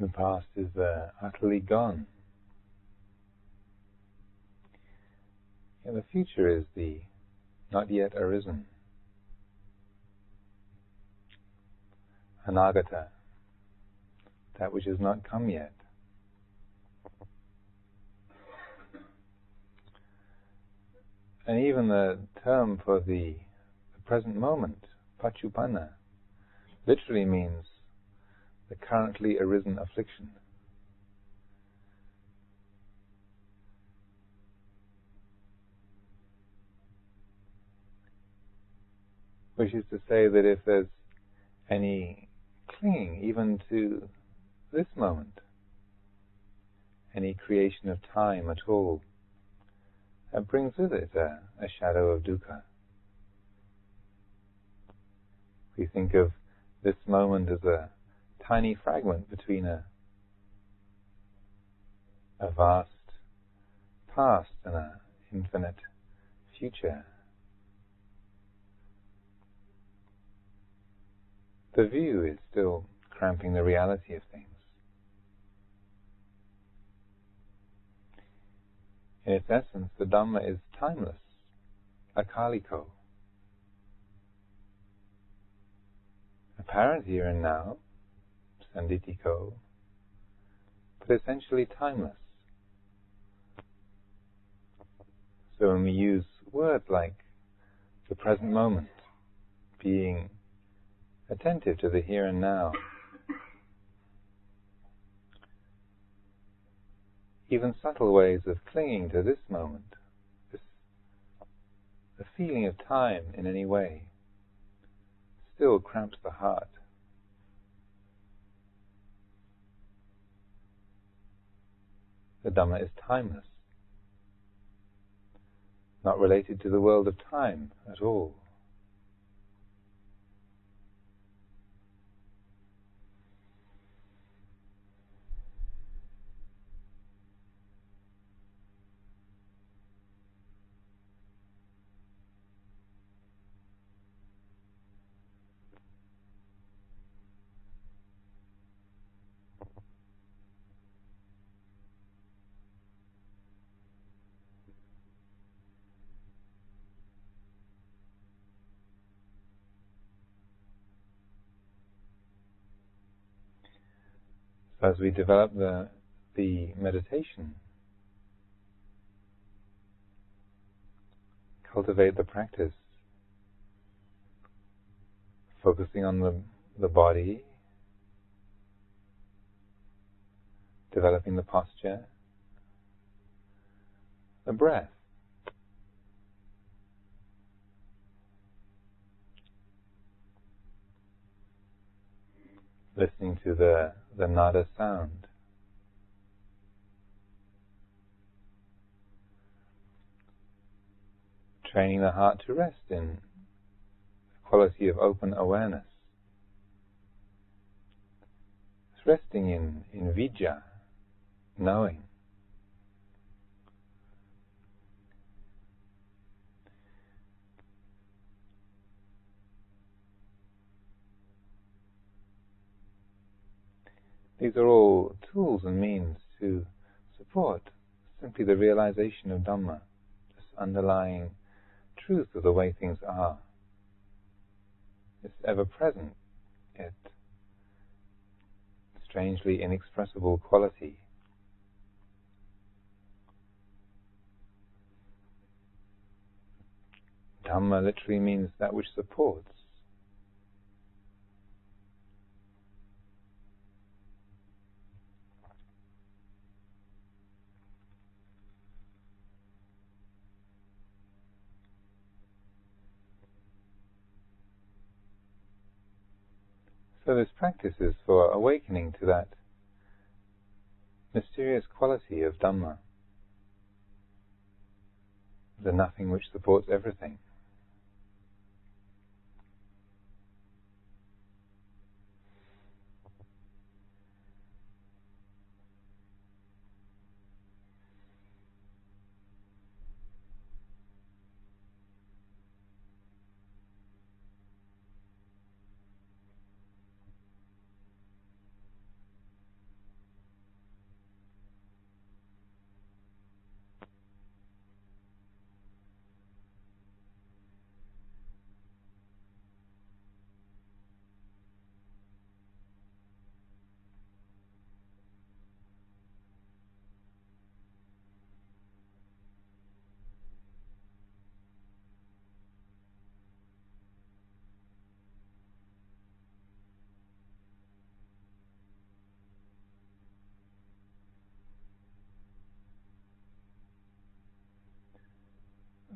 The past is utterly gone. And the future is the not yet arisen. Anagata, that which has not come yet. And even the term for the present moment, paccuppanna, literally means the currently arisen affliction. Which is to say that if there's any clinging even to this moment, any creation of time at all, that brings with it a shadow of dukkha. We think of this moment as a tiny fragment between a vast past and an infinite future. The view is still cramping the reality of things. In its essence, the Dhamma is timeless, akaliko, apparent here and now, sanditiko, but essentially timeless. So when we use words like the present moment, being attentive to the here and now, even subtle ways of clinging to this moment, the feeling of time in any way, still cramps the heart. The Dhamma is timeless, not related to the world of time at all. As we develop the meditation, cultivate the practice, focusing on the body, developing the posture, the breath. Listening to the nada sound. Training the heart to rest in the quality of open awareness. It's resting in vijja, knowing. These are all tools and means to support simply the realization of Dhamma, this underlying truth of the way things are. It's ever present, yet strangely inexpressible quality. Dhamma literally means that which supports. So this practice is for awakening to that mysterious quality of Dhamma, the nothing which supports everything.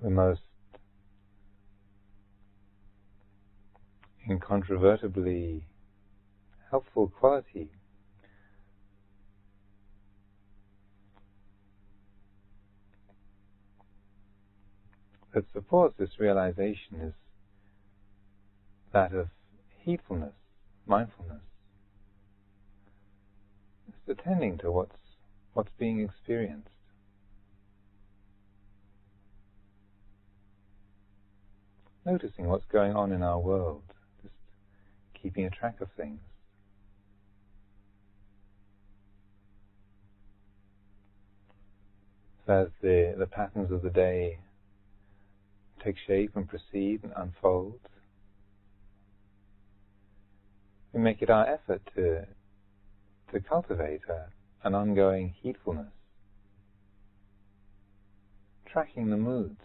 the most incontrovertibly helpful quality that supports this realization is that of heedfulness, mindfulness. It's attending to what's being experienced. Noticing what's going on in our world, just keeping a track of things. So as the patterns of the day take shape and proceed and unfold, we make it our effort to cultivate an ongoing heedfulness, tracking the moods,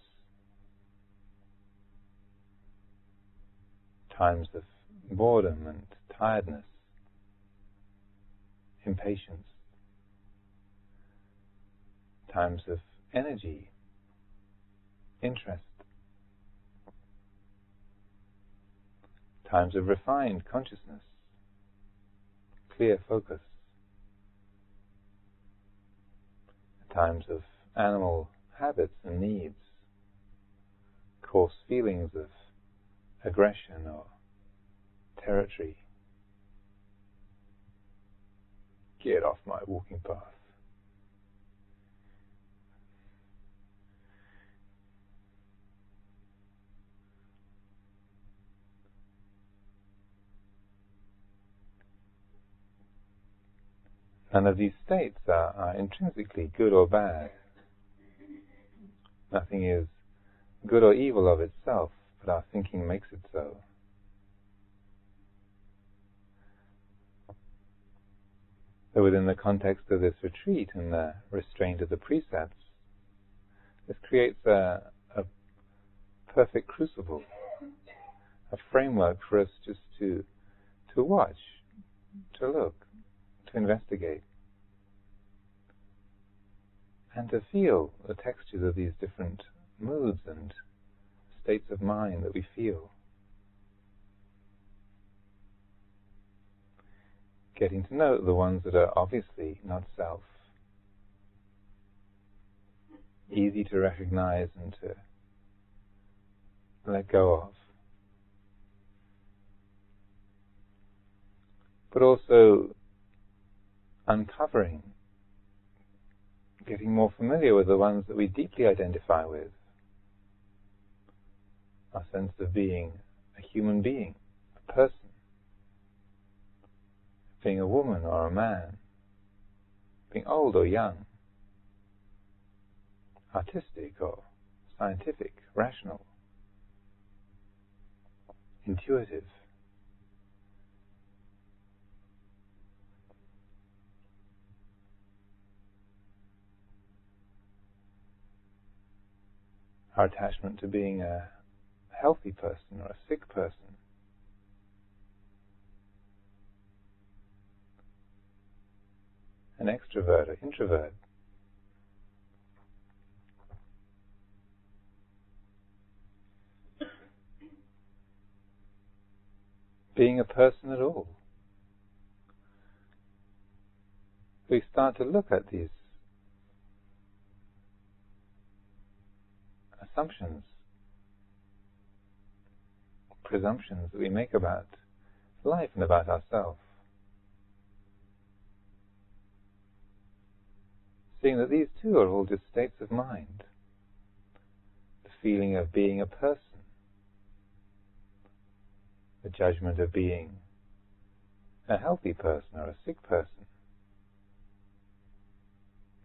times of boredom and tiredness, impatience, times of energy, interest, times of refined consciousness, clear focus, times of animal habits and needs, coarse feelings of aggression or territory. Get off my walking path. None of these states are intrinsically good or bad. Nothing is good or evil of itself, but our thinking makes it so. So within the context of this retreat and the restraint of the precepts, this creates a perfect crucible, a framework for us just to watch, to look, to investigate, and to feel the textures of these different moods and states of mind that we feel. Getting to know the ones that are obviously not self, easy to recognize and to let go of. But also uncovering, getting more familiar with the ones that we deeply identify with. Our sense of being a human being, a person, being a woman or a man, being old or young, artistic or scientific, rational, intuitive. Our attachment to being a healthy person or a sick person. An extrovert or introvert. Being a person at all. We start to look at these assumptions, presumptions that we make about life and about ourselves. Seeing that these too are all just states of mind. The feeling of being a person. The judgment of being a healthy person or a sick person.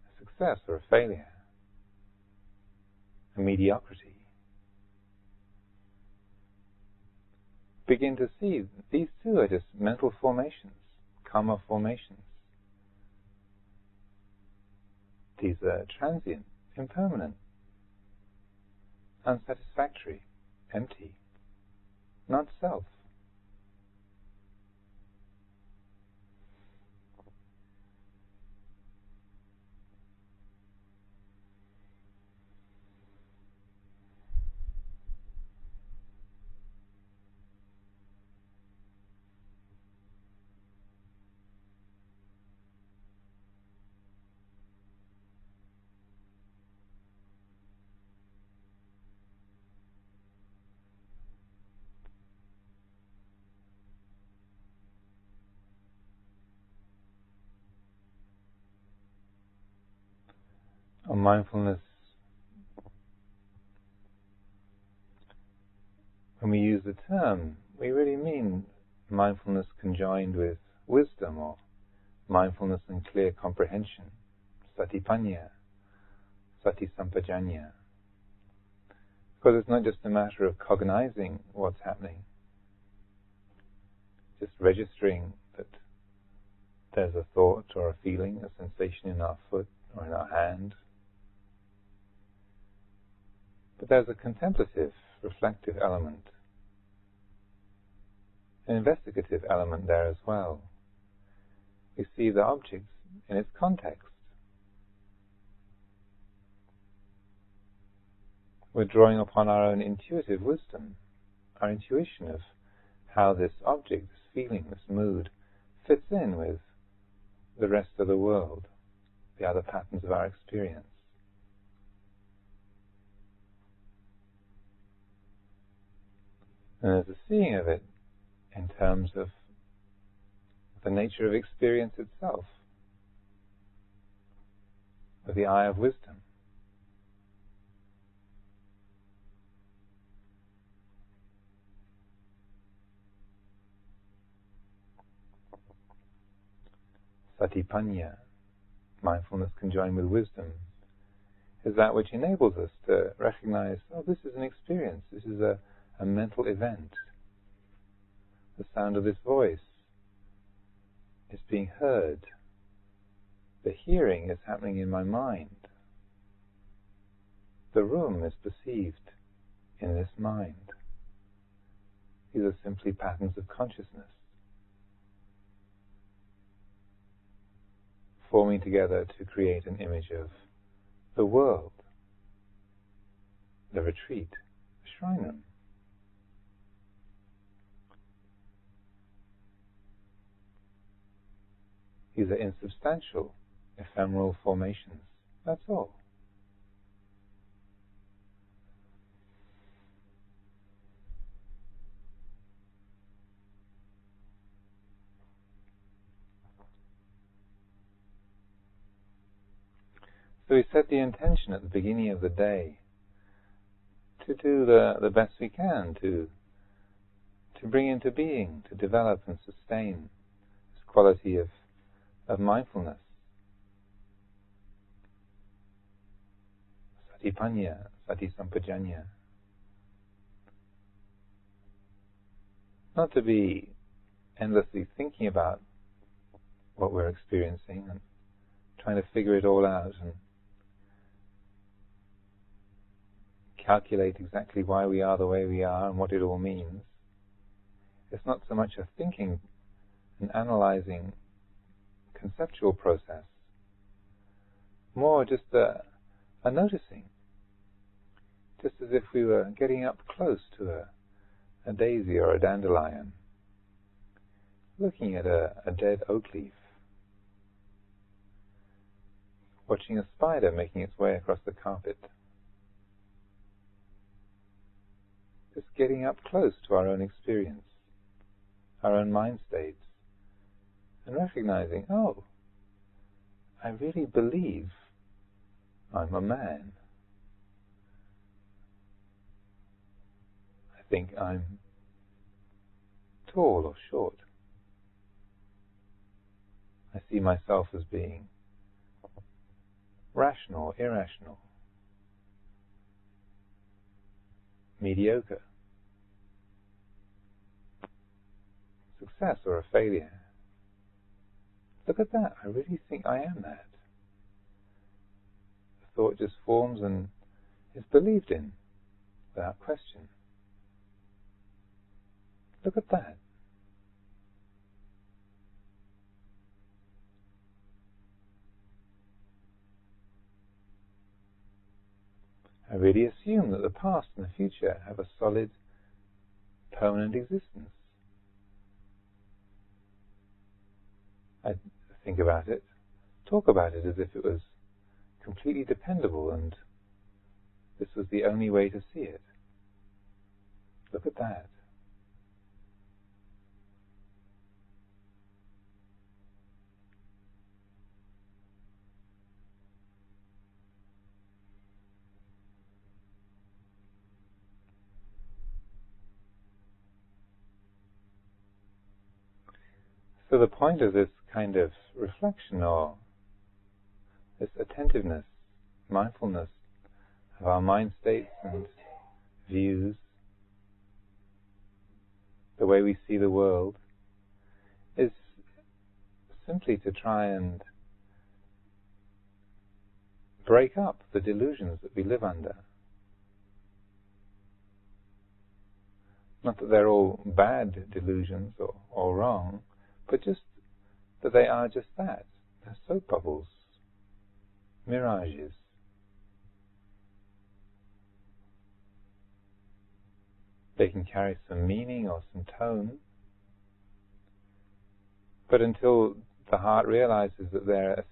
A success or a failure. A mediocrity. Begin to see these two are just mental formations, karma formations. These are transient, impermanent, unsatisfactory, empty, not self. mindfulness, when we use the term, we really mean mindfulness conjoined with wisdom, or mindfulness and clear comprehension, satipanya, sati sampajanya. Because it's not just a matter of cognizing what's happening, just registering that there's a thought or a feeling, a sensation in our foot or in our hand. But there's a contemplative, reflective element, an investigative element there as well. We see the object in its context. We're drawing upon our own intuitive wisdom, our intuition of how this object, this feeling, this mood fits in with the rest of the world, the other patterns of our experience. And there's a seeing of it in terms of the nature of experience itself, with the eye of wisdom. Satipanya, mindfulness conjoined with wisdom, is that which enables us to recognize, oh, this is an experience, this is a mental event. The sound of this voice is being heard. The hearing is happening in my mind. The room is perceived in this mind. These are simply patterns of consciousness, forming together to create an image of the world, the retreat, the shrine room. These are insubstantial, ephemeral formations. That's all. So we set the intention at the beginning of the day to do the best we can to bring into being, to develop and sustain this quality of mindfulness. Satipanya, sati sampajanya. Not to be endlessly thinking about what we're experiencing and trying to figure it all out and calculate exactly why we are the way we are and what it all means. It's not so much a thinking and analyzing conceptual process, more just a noticing, just as if we were getting up close to a daisy or a dandelion, looking at a dead oak leaf, watching a spider making its way across the carpet. Just getting up close to our own experience, our own mind states, and recognizing, oh, I really believe I'm a man. I think I'm tall or short. I see myself as being rational or irrational, mediocre, success or a failure. Look at that, I really think I am that. The thought just forms and is believed in without question. Look at that. I really assume that the past and the future have a solid, permanent existence. I think about it, talk about it as if it was completely dependable and this was the only way to see it. Look at that. So the point of this kind of reflection, or this attentiveness, mindfulness of our mind states and views, the way we see the world, is simply to try and break up the delusions that we live under. Not that they're all bad delusions or wrong, but just that they are just that. They're soap bubbles, mirages. They can carry some meaning or some tone, but until the heart realizes that they're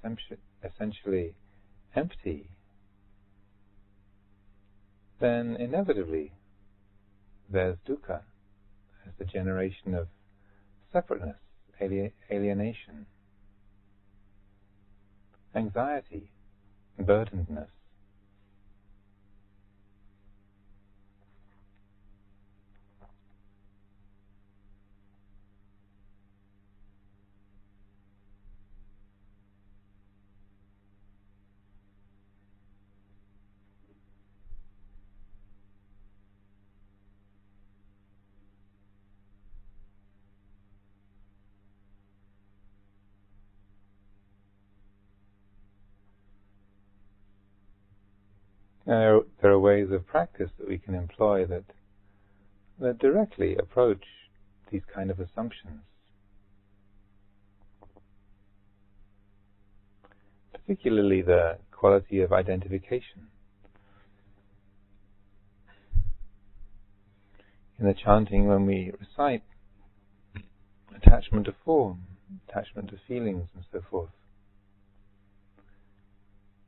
essentially empty, then inevitably there's dukkha, there's the generation of separateness, alienation, anxiety, burdenedness. Now, there are ways of practice that we can employ that directly approach these kind of assumptions. Particularly the quality of identification. In the chanting, when we recite attachment to form, attachment to feelings, and so forth,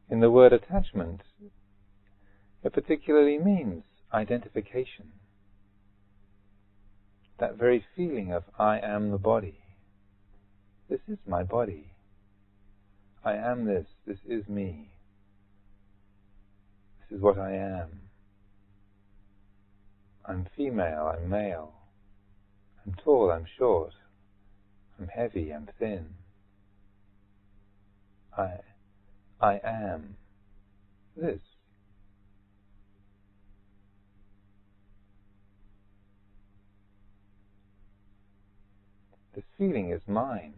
in the word attachment, it particularly means identification. That very feeling of I am the body. This is my body. I am this. This is me. This is what I am. I'm female. I'm male. I'm tall. I'm short. I'm heavy. I'm thin. I am this. This feeling is mine.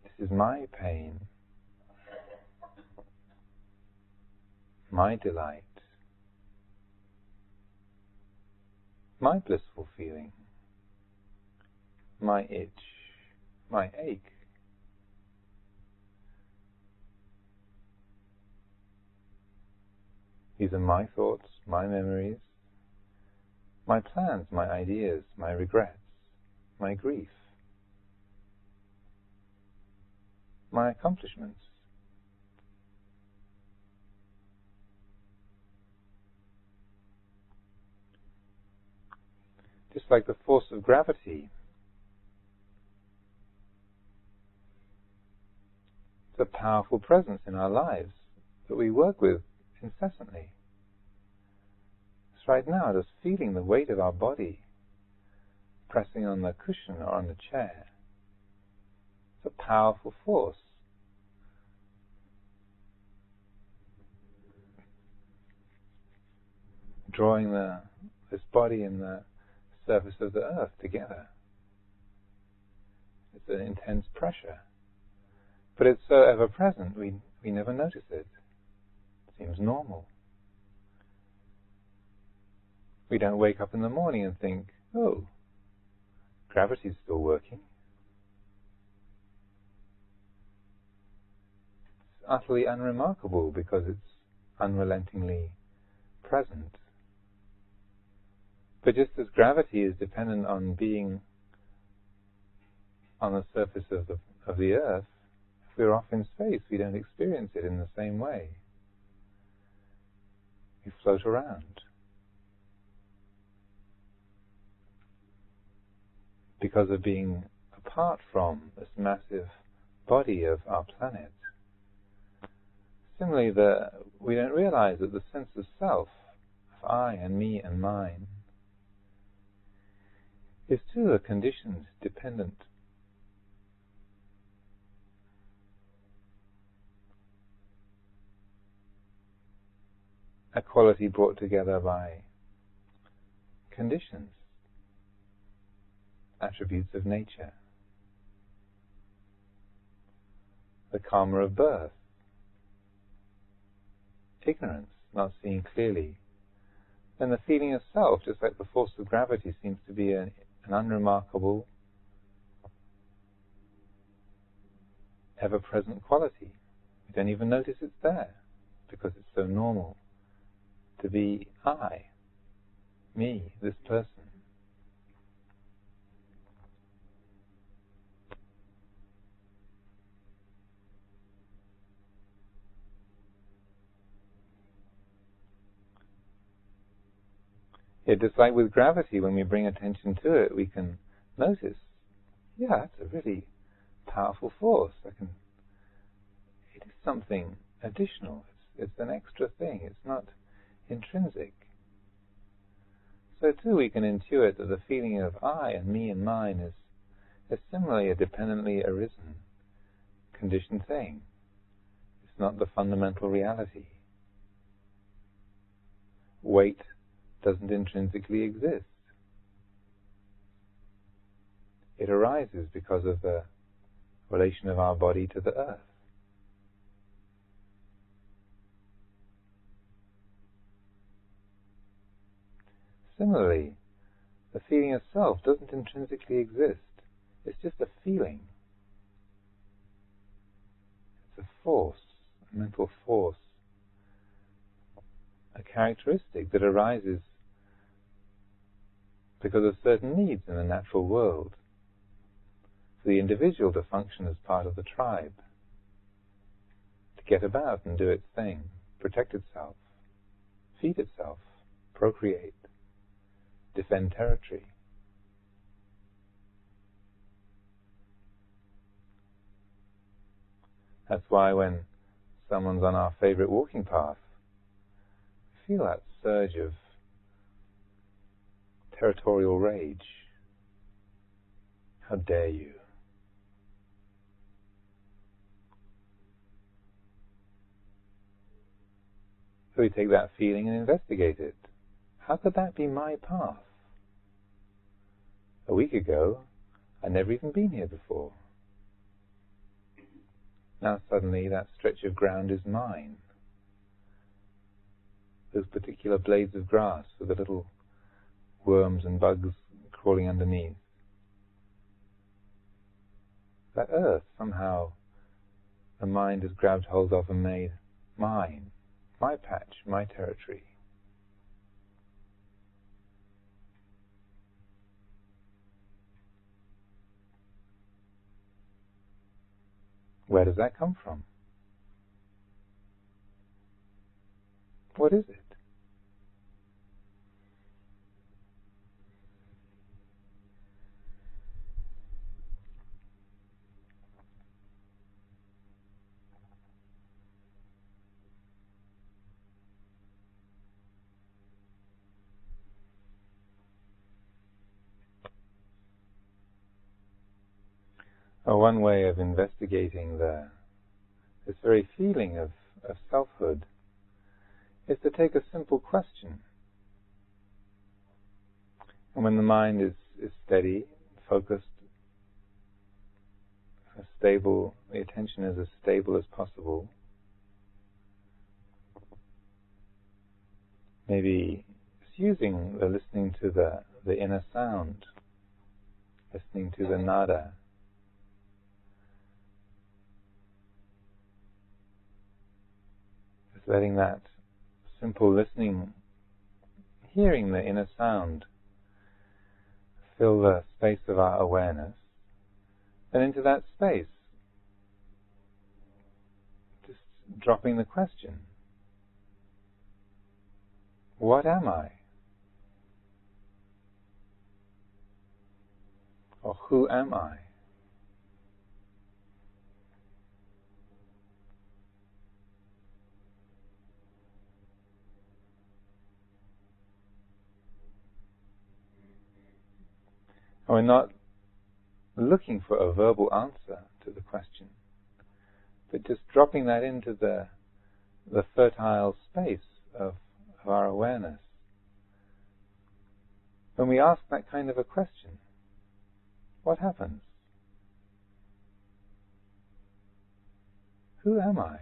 This is my pain, my delight, my blissful feeling, my itch, my ache. These are my thoughts, my memories, my plans, my ideas, my regrets, my grief, my accomplishments. Just like the force of gravity, it's a powerful presence in our lives that we work with incessantly. It's right now just feeling the weight of our body pressing on the cushion or on the chair. It's a powerful force. Drawing this body and the surface of the earth together. It's an intense pressure. But it's so ever present, we never notice it. It seems normal. We don't wake up in the morning and think, oh, gravity's still working. It's utterly unremarkable because it's unrelentingly present. But just as gravity is dependent on being on the surface of the earth, if we're off in space, we don't experience it in the same way. We float around. Because of being apart from this massive body of our planet. Similarly, we don't realize that the sense of self, of I and me and mine, is too a conditioned, dependent a quality brought together by conditions, attributes of nature. The karma of birth, ignorance, not seeing clearly. Then the feeling of self, just like the force of gravity, seems to be an unremarkable, ever-present quality. We don't even notice it's there, because it's so normal to be I, me, this person. Yet just like with gravity, when we bring attention to it, we can notice, yeah, that's a really powerful force. It is something additional. It's an extra thing. It's not intrinsic. So too we can intuit that the feeling of I and me and mine is similarly a dependently arisen, conditioned thing. It's not the fundamental reality. Weight doesn't intrinsically exist. It arises because of the relation of our body to the earth. Similarly, the feeling of self doesn't intrinsically exist. It's just a feeling. It's a force, a mental force, a characteristic that arises because of certain needs in the natural world. For the individual to function as part of the tribe, to get about and do its thing, protect itself, feed itself, procreate, defend territory. That's why when someone's on our favorite walking path, we feel that surge of territorial rage. How dare you? So we take that feeling and investigate it. How could that be my path? A week ago, I'd never even been here before. Now suddenly that stretch of ground is mine. Those particular blades of grass with the little worms and bugs crawling underneath. That earth, somehow, the mind has grabbed hold of and made mine, my patch, my territory. Where does that come from? What is it? One way of investigating this very feeling of selfhood is to take a simple question. And when the mind is steady, focused, stable, the attention is as stable as possible, maybe just using the listening to the inner sound, listening to the nada, just letting that simple listening, hearing the inner sound, fill the space of our awareness, and into that space, just dropping the question, what am I? Or who am I? And we're not looking for a verbal answer to the question, but just dropping that into the fertile space of of our awareness, when we ask that kind of a question, what happens? Who am I?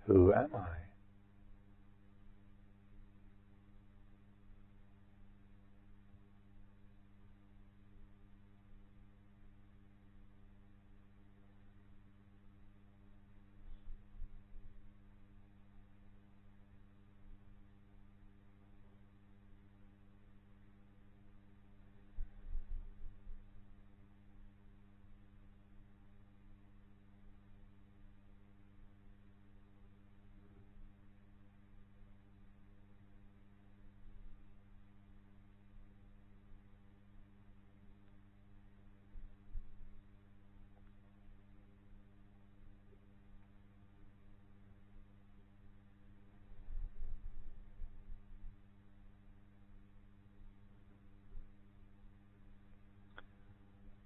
Who am I?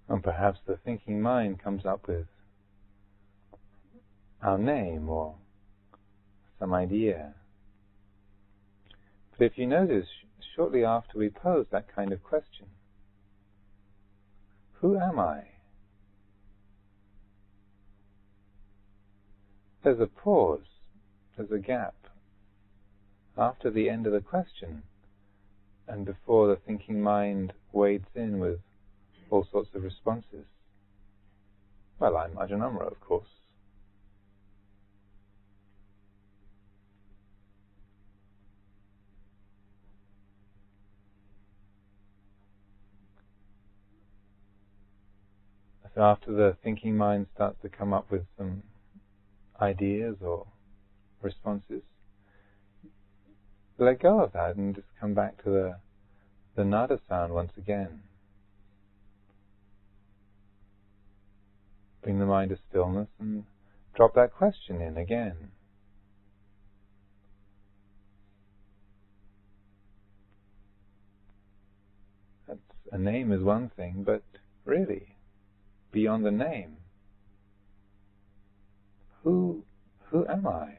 And perhaps the thinking mind comes up with our name or some idea. But if you notice, shortly after we pose that kind of question, who am I? There's a pause, there's a gap after the end of the question and before the thinking mind wades in with all sorts of responses. Well, I'm Ajahn Amaro, of course. So after the thinking mind starts to come up with some ideas or responses, let go of that and just come back to the nada sound once again. Bring the mind to stillness and drop that question in again. A name is one thing, but really, beyond the name, who am I?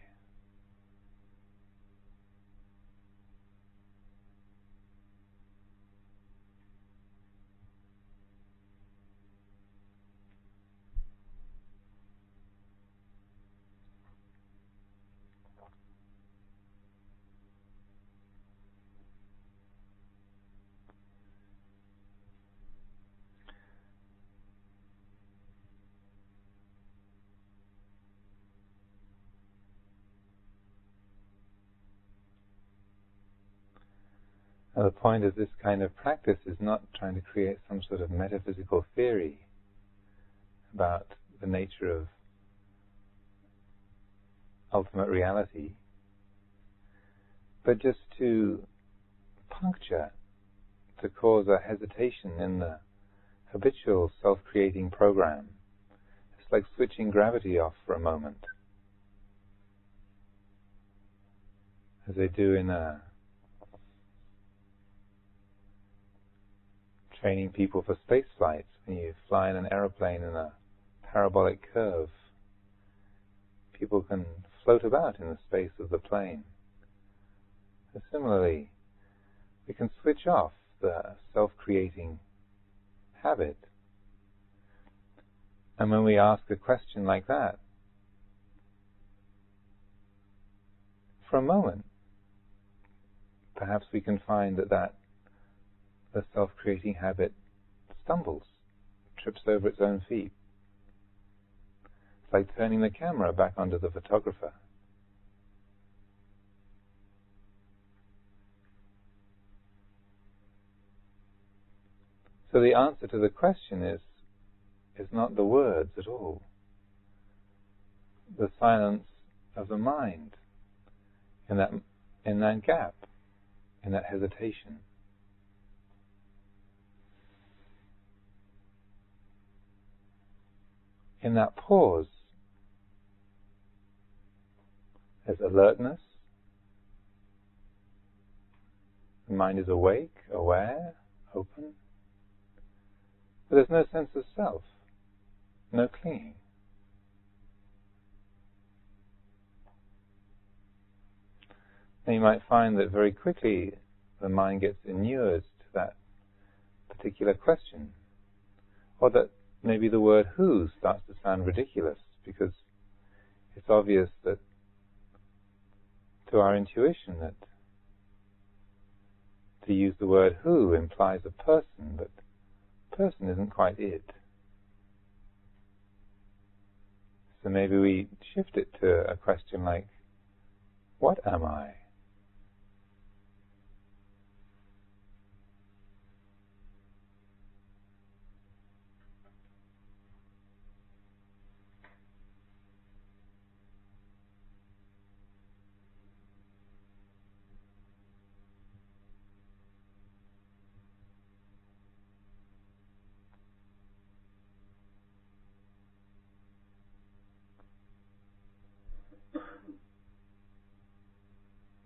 Now, the point of this kind of practice is not trying to create some sort of metaphysical theory about the nature of ultimate reality, but just to puncture, to cause a hesitation in the habitual self-creating program. It's like switching gravity off for a moment, as they do in training people for space flights. When you fly in an aeroplane in a parabolic curve, people can float about in the space of the plane. So similarly, we can switch off the self-creating habit. And when we ask a question like that, for a moment, perhaps we can find that the self-creating habit stumbles, trips over its own feet. It's like turning the camera back onto the photographer. So the answer to the question is not the words at all. The silence of the mind in that gap, in that hesitation. In that pause, there's alertness. The mind is awake, aware, open. But there's no sense of self, no clinging. And you might find that very quickly the mind gets inured to that particular question, or that maybe the word who starts to sound ridiculous, because it's obvious that to our intuition that to use the word who implies a person, but person isn't quite it. So maybe we shift it to a question like, what am I?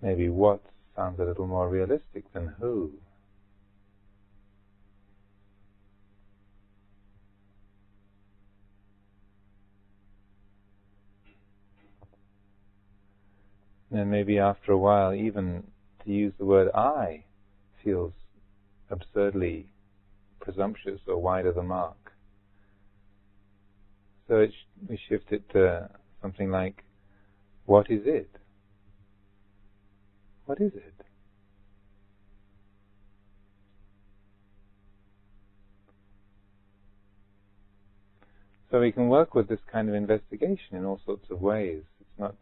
Maybe what sounds a little more realistic than who. And maybe after a while, even to use the word I feels absurdly presumptuous or wide of the mark. So we shift it to something like, what is it? What is it? So we can work with this kind of investigation in all sorts of ways. It's not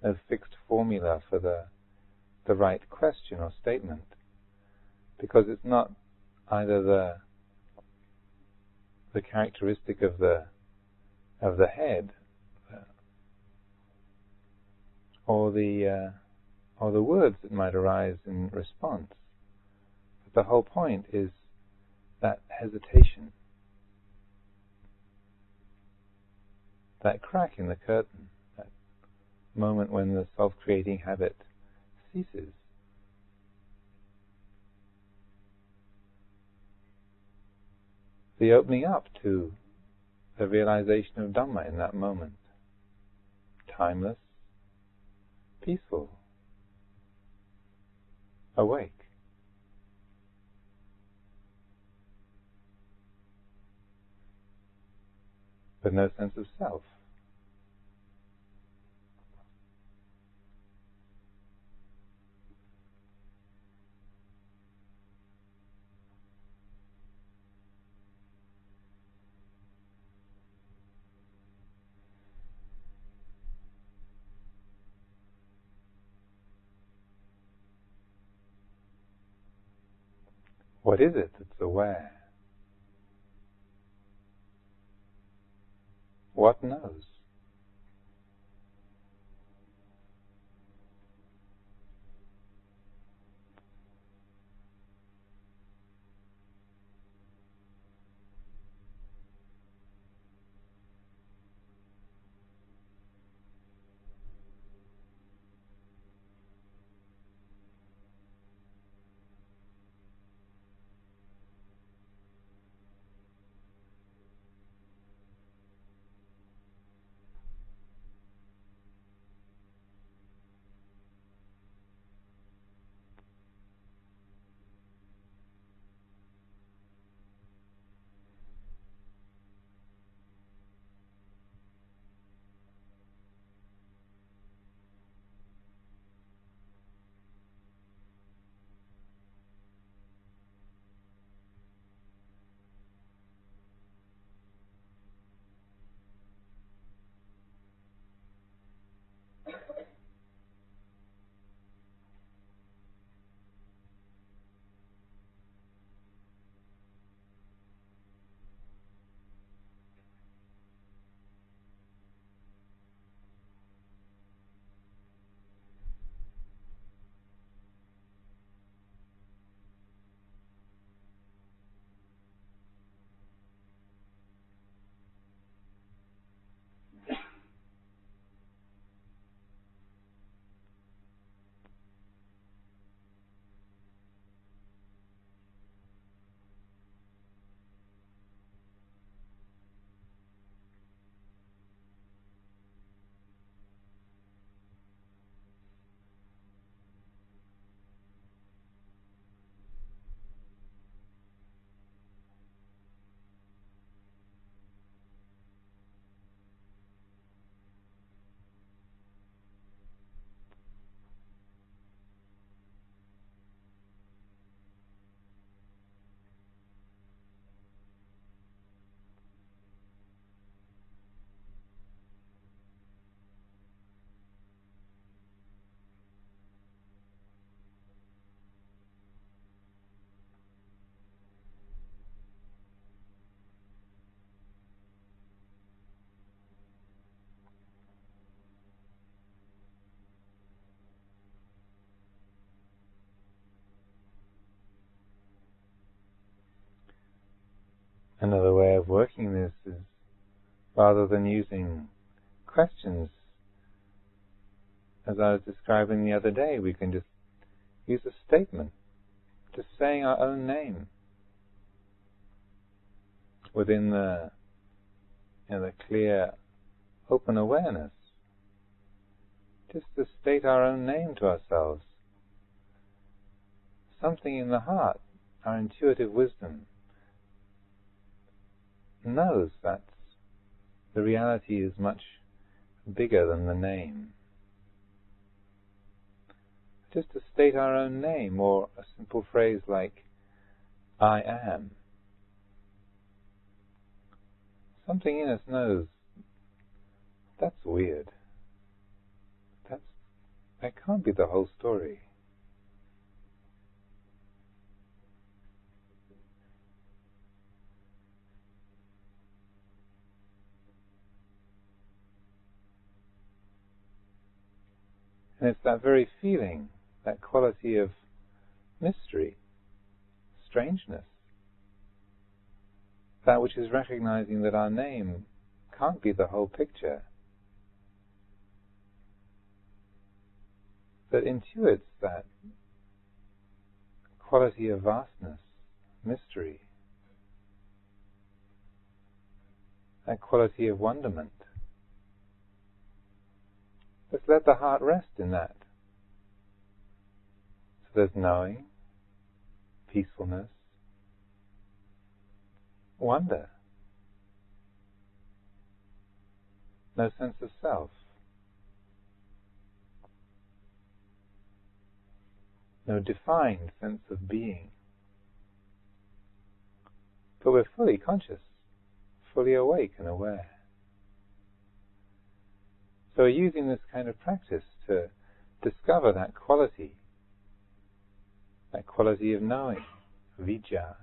a fixed formula for the right question or statement, because it's not either the characteristic of the head or the words that might arise in response. But the whole point is that hesitation, that crack in the curtain, that moment when the self-creating habit ceases. The opening up to the realization of Dhamma in that moment. Timeless, peaceful, awake. But no sense of self. What is it that's aware? What knows? Another way of working this is, rather than using questions, as I was describing the other day, we can just use a statement, just saying our own name within the clear, open awareness, just to state our own name to ourselves. Something in the heart, our intuitive wisdom, knows that the reality is much bigger than the name. Just to state our own name, or a simple phrase like, I am. Something in us knows, that's weird. That can't be the whole story. And it's that very feeling, that quality of mystery, strangeness, that which is recognizing that our name can't be the whole picture, that intuits that quality of vastness, mystery, that quality of wonderment. Let's let the heart rest in that. So there's knowing, peacefulness, wonder, no sense of self, no defined sense of being. But we're fully conscious, fully awake and aware. So we're using this kind of practice to discover that quality of knowing, vijja,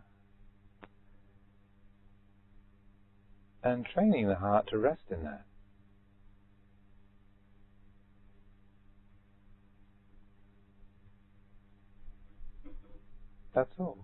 and training the heart to rest in that. That's all.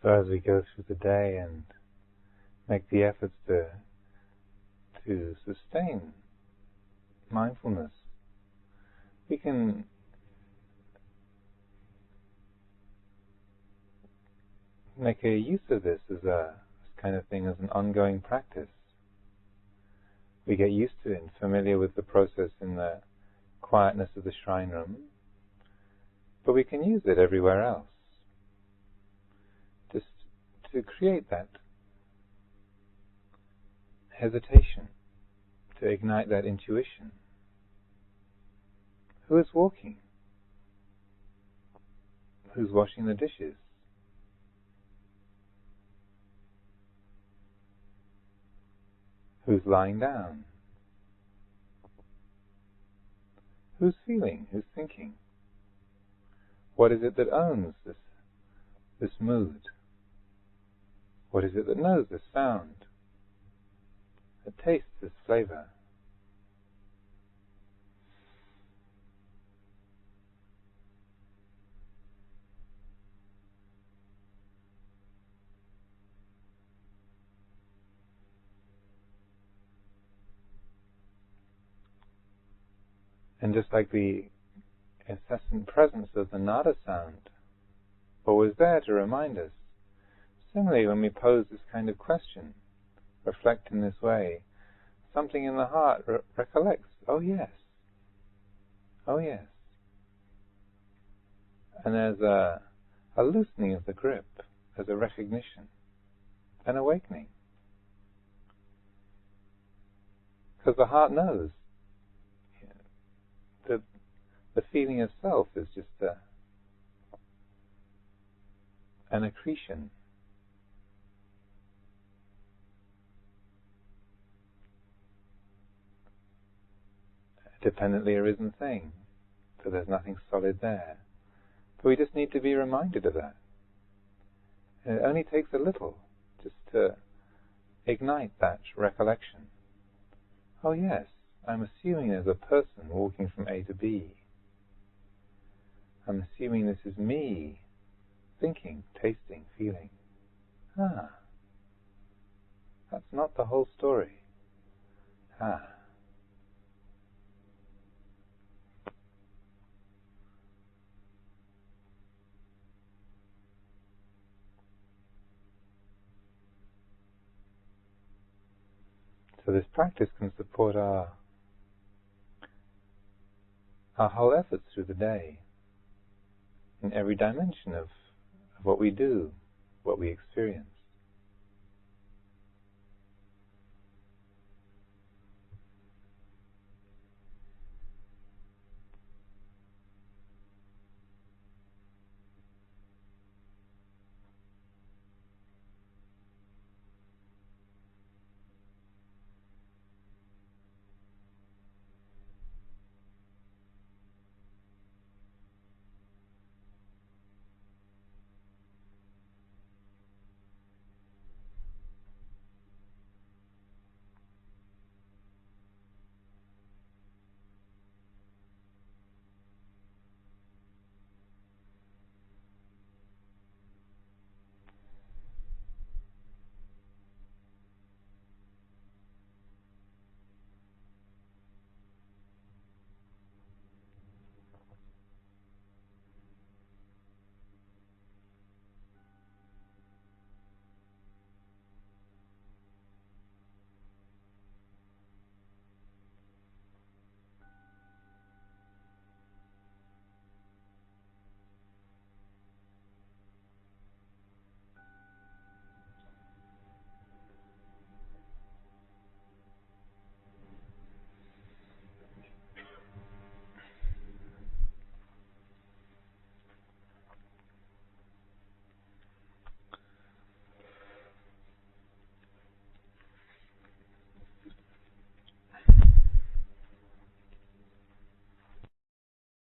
So as we go through the day and make the efforts to sustain mindfulness, we can make a use of this as a kind of thing, as an ongoing practice. We get used to it and familiar with the process in the quietness of the shrine room, but we can use it everywhere else, just to create that hesitation, to ignite that intuition. Who is walking? Who's washing the dishes? Who's lying down? Who's feeling? Who's thinking? What is it that owns this mood? What is it that knows this sound? That tastes this flavor? And just like the incessant presence of the nada sound always there to remind us, similarly when we pose this kind of question, reflect in this way, something in the heart recollects, oh yes, oh yes. And there's a loosening of the grip, there's a recognition, an awakening. Because the heart knows. The feeling of self is just an accretion. A dependently arisen thing. So there's nothing solid there. But we just need to be reminded of that. And it only takes a little just to ignite that recollection. Oh yes, I'm assuming there's a person walking from A to B. I'm assuming this is me, thinking, tasting, feeling. That's not the whole story. So this practice can support our whole efforts through the day, in every dimension of what we do, what we experience.